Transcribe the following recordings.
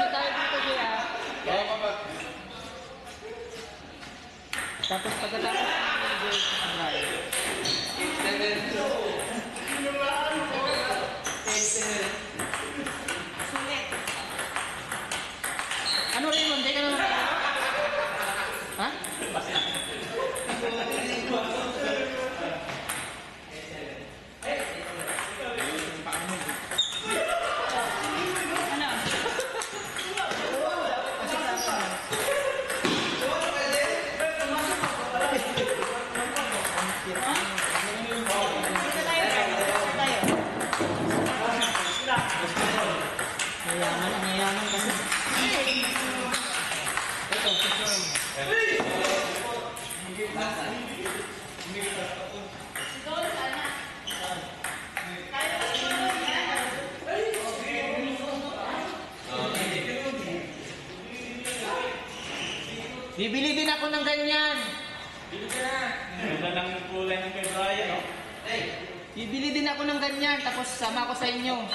tayo dito, Jay, ah. Tapos pagkatapos ng ano rin mo? Hindi ka naman ha? Mayaman kasi. Ito, bibili din ako ng ganyan. Bibili ka na. Ganda ng kulay ng kay Brian, no? Bibili din ako ng ganyan, tapos sama ko sa inyo.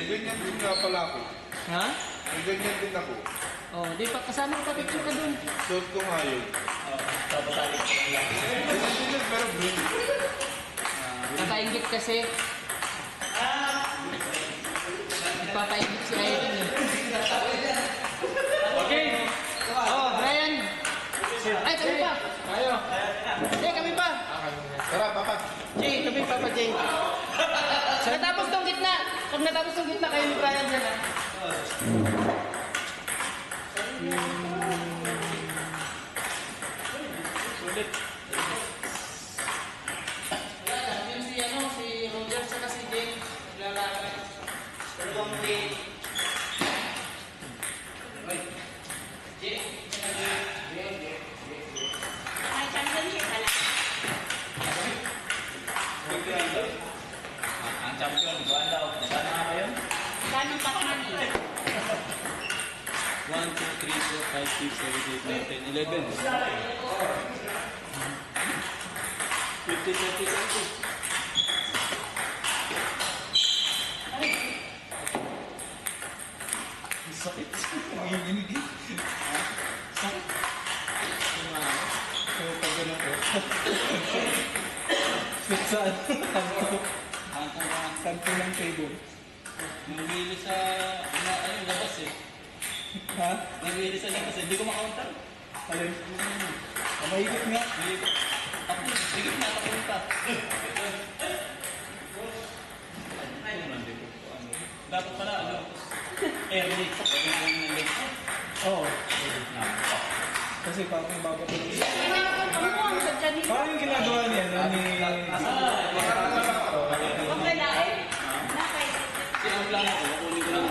Ganyan din nga pala ako. Ha? Ganyan din ako. Oh, di pa kasama ko picture ka dun. Suot ko nga yun. Tapos-alit ko lang. Ganyan din yun, pero blue. Nakaingit kasi. Nagpapaingit si Irene eh. Okay. Oh, Brian. Ay, kami pa. Tayo. Eh, kami pa. Tara, papa. Jay, kami pa pa, Jay. Natapos tong gitna. Pag natapos tong gitna, kayo ni Brian dyan, ha? Sulit. Yun si Roger saka si Jay. Naglalakad. Dalawang Jay. Jay. Ay, championship pala. Ang champion, buwan daw. Nasaan na kayo? Ganong pakmani. 1, 2, 3, 4, 5, 6, 7, 8, 9, 10, 11. 50, 30, 30. Sakit. Nanginginig eh. Sakit. Kaya pag ganun ko. Saan? Kanto ng table. Nangyili sa labas eh. Ha? Nangyili sa labas eh. Hindi ko makauntar. Alin? Mahigit nga. Ako, sige na, papunta. Dapat pala, ano? Early. Oo. Kasi parang bago ko. Pamuang sa dyan nito. Parang yung ginagawa niya na ni... Huwag lalain. Nakay. Sinang lang ako, kunin ko lang.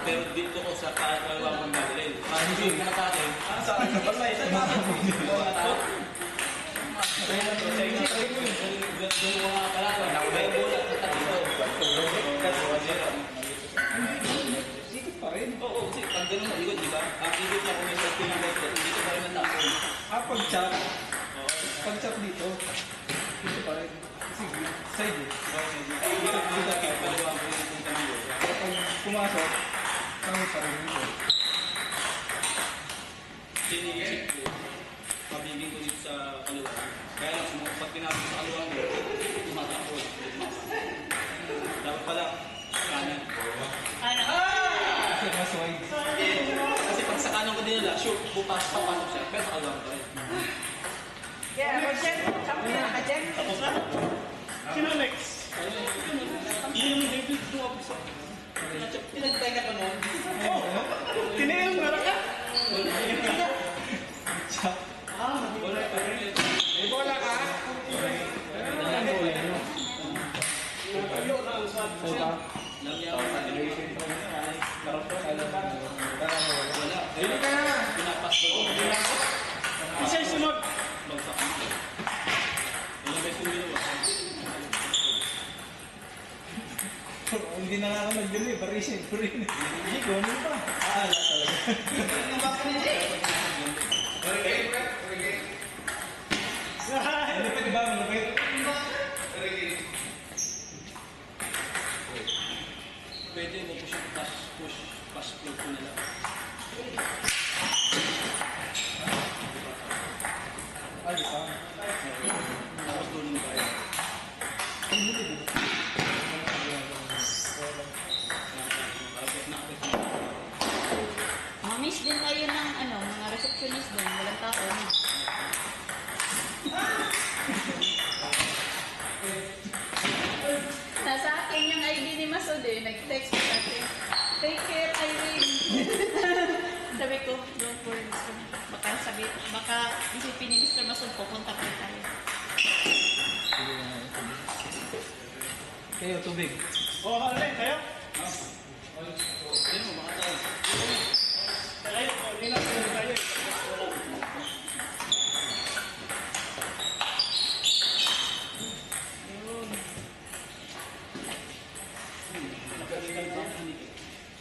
Pero dito ko sa kalawang Marilyn. Hindi ko na sa akin. Sa akin, sa balay. Sa akin. Doon ko nga pala. Nakabaya bola. Sikit pa rin. Oo, kasi pag ganun malikod, di ba? Ang ikot na kung may safety ng bed, dito pa rin ang tapo. Pag-chop. Pag-chop dito. Dito pa rin. Sige. Side eh. Dito kayo, kalawang ko yung punta ng bola. Pero pag pumasok, kami pa rin dito. Sinisip ko, pabibing ko dito sa kalawang. Kaya lang, pag pinapos sa kalawang ko, tumatapos. Dapat pala, kanan. Ano? Kasi mas wide. Kasi pag sa kanan ko din nila, sure, bukas papasok siya. Pero sa kalawang ko rin. Yeah, Roger. Champion ka dyan. Tapos na. Sino next? Hindi naman David dumapos sa... Pinagtay ka nun. Tinail na lang ka. Chop. Wala pa rin. May bola ka? Ang bola nyo. Puta. Dili ka na. Pinapas ko. Isa sunod. Bagsak mo. Ilang beses yung ginawa. Hindi na nga ako nag-deliver. Hindi ko, ano pa? Wala talaga. Ano pa diba? Malapit. Kayo, tubig. O, halin, kayo? Ayun mo, mga tao. Kayo, o, hindi na kayo.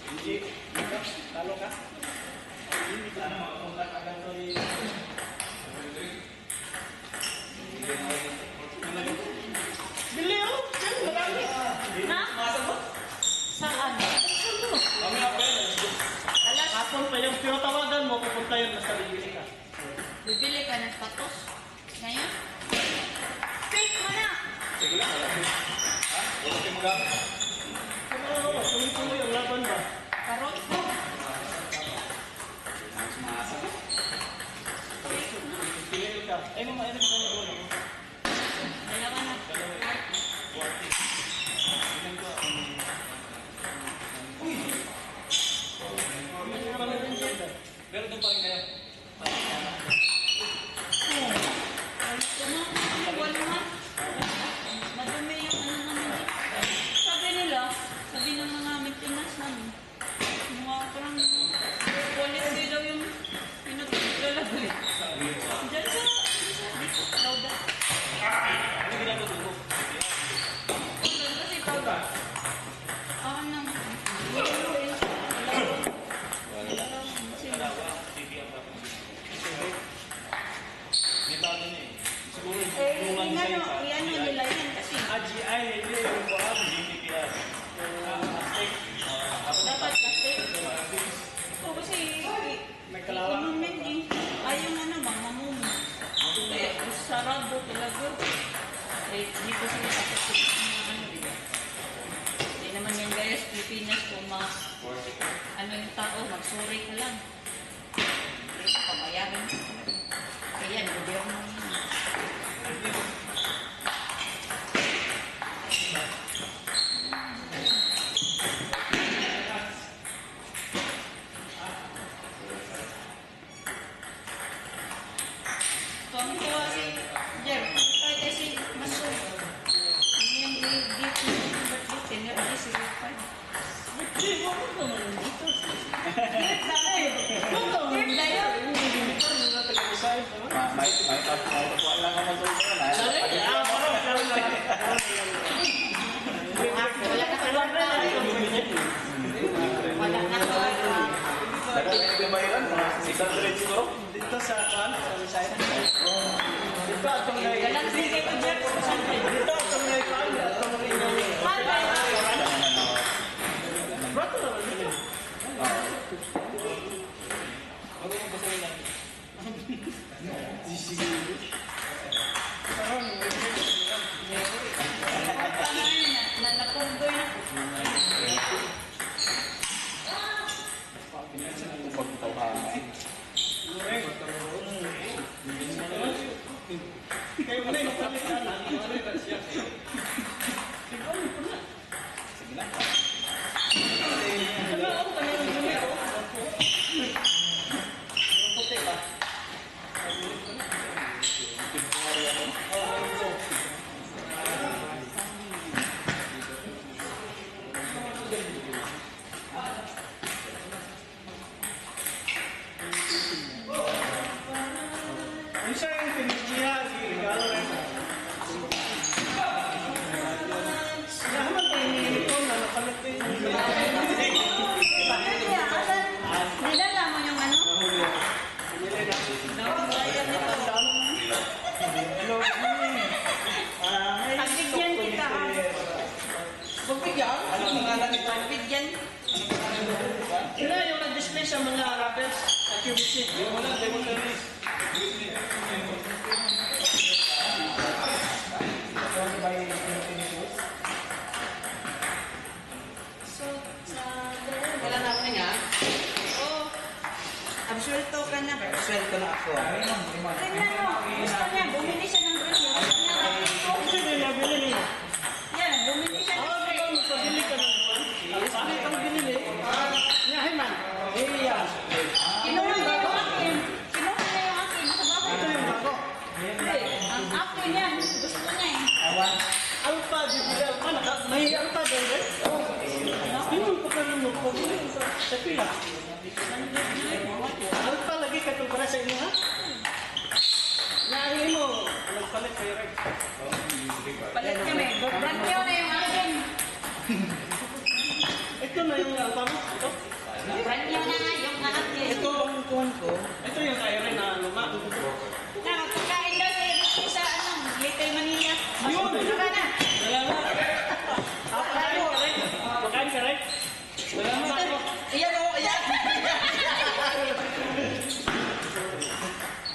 Hindi, talo ka? Hindi ka na makapunta ka ganito ni... Bili oh! Marami! Na? Saan? Kami na pa yun. Alas, Kapon pa yung pinatawagan mo, pupunta yun, basta bibili ka. bibili ka ng patos. Ngayon? Pick mo na! Sige lang, wala. Ha? Wala kayo magamit. Oo, tuloy-tuloy ang laban ba? Karot mo. Sumasa. Bili ka. Ay, mama, ano ka na doon? Dalawa na. Pero doon pa rin kayo. Wala na. Madumi yung ano namin. Sabi nila, sabi ng mga maintenance namin, mga parang quality daw yung pinaglalagay. Diyan sa Lauda. Ano ginagawa doon? Kasi Lauda. Nang Dalawa, TV ang tapos. May bago na eh. Siguro, tulungan yan kayo o, sa yan yung nila yan kasi. AGI, hindi yung buhab. DPR. Dapat kasi. O kasi, May kalawang. inumin eh. Ayaw nga naman, mamumi. Kaya sarado talaga. Eh, di ko sila tapos mga ano, di ba? Hindi naman yan guys, Pilipinas kung mga ano yung tao, magsuri ka lang. Hindi ka pamayagan. Kaya yan, gobyerno yun. Tuwang-tuwa si Jer, kahit ay si Maso. Ano yung gift ng birthday, tinirali si Rupal. Hindi mo ko naman dito. Gift na eh. Gift na yun. Wala ka matulungan na. Wala na kaluan na. Wala na kaluan na. Dito sa kan, sa side. Dito atong ngay. Galang si Jer. Dito atong ngay kan, atong ngay. Bato naman dito. Nanapundoy na. Kayo mo na yung kapitan. Ano ako kanina yung dumi ko? Yung puti ba? Isa yung pinigya, si regalo rin. Naman ko yung uniform na napalit ko yung Nilala mo yung ano? Pagbigyan kita ha. Pagbigyan? Ano ang pangalan nito? Pagbigyan. Sila yung nag-display sa mga rappers sa QVC. Yung wala, table tennis. So, sa... Wala na ako niya. Oo. Absuelto ka na. Sweldo na ako. Tingnan mo. Gusto niya. Bumili siya ng dress. Gusto niya. Kasi may nabili niya. Yan. Bumili siya ng dress. Magpabili ka ng display kang binili. Ngahin man. Iya. Kinuha niya yung akin. Kinuha niya yung akin. Nasa bakit? Ito yung bago. Hindi. Ang akin yan. Gusto niya eh. Alpha, bibili Alpha. May Alpha doon, right? Yun, pagkaroon mo po. Sa pila. Alpha lagi ka itong para sa inyo, ha? Naahin mo. Nagpalit kayo, right? Palit kami. Brand new na yung akin. Ito na yung Alpha mo. Ito. Brand new na nga yung akin. Ito ang kuhan ko. Ito yung siren na luma. Nakapagkain daw sa Ricky sa Little Manila. Yun! Saka na. Pakain ka, right? Pakain ka, right? Iyan o, iyan.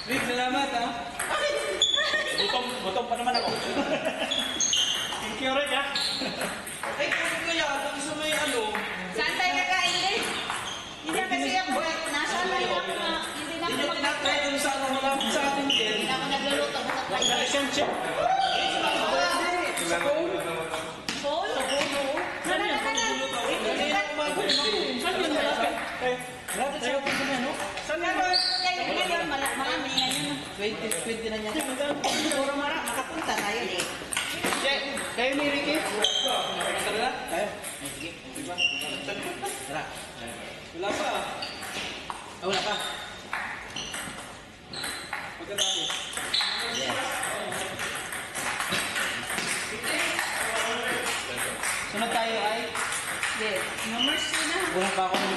Rick, salamat ha. Butong pa naman ako. Thank you, Rick, ha? Ay, kung kaya, kung sa may ano, Saan tayo kakain din? Hindi na kasi ako. Nasa na ako na. Hindi na ako hindi nyo tinatry dun sa ano, malapit sa atin din. Hindi na ako nagluluto. Isang chip. Sa phone? Paul? Na. Saan yun malapit? Malapit sa open na, no? Saan yun? Ngayon, marami ngayon. 20 na niya. Puro makapunta na yun eh. Kayo ni Ricky? Tara na? Kayo. Tara. Wala pa ah. Wala pa. Pagkatapos. Sunod tayo ay? Yes. Numbers na. Wala pa ako ng